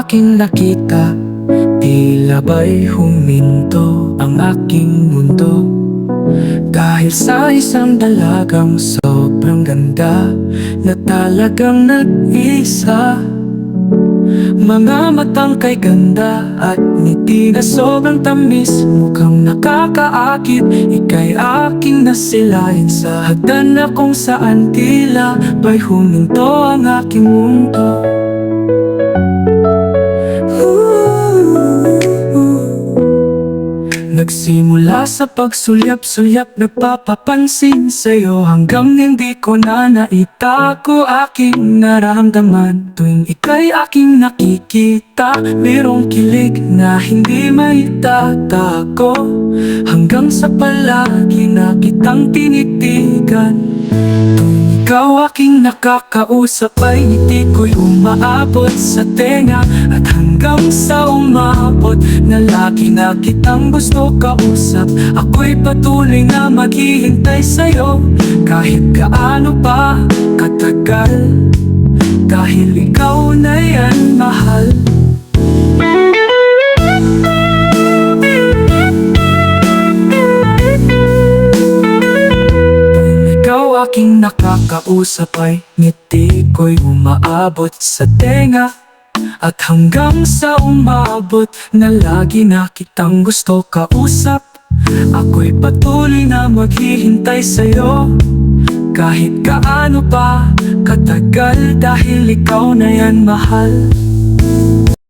aking nakita, tila ba'y huminto ang aking mundo. Dahil sa isang dalagang sobrang ganda na talagang nag-isa. Mga matang kay ganda at ngiti na sobrang tamis, mukhang nakakaakit, ika'y aking nasilayan sa hagdan na kung saan tila ba'y huminto ang aking mundo. Nagsimula sa pagsulyap-sulyap, nagpapapansin sa'yo hanggang hindi ko na naitago aking naramdaman. Tuwing ika'y aking nakikita, mayroong kilig na hindi maitatago, hanggang sa palagi na kitang tinitigan. Tuwing ikaw aking nakakausap ay ngiti ko'y umaabot sa tenga, at hanggang sa umabot na lagi na kitang gusto kausap. Ako'y patuloy na maghihintay sa'yo kahit gaano pa katagal, dahil ikaw na yan, mahal. Aking nakakausap ay ngiti ko'y umaabot sa tenga, at hanggang sa umabot na lagi na kitang gusto kausap. Ako'y patuloy na maghihintay sa'yo kahit gaano pa katagal, dahil ikaw na yan, mahal.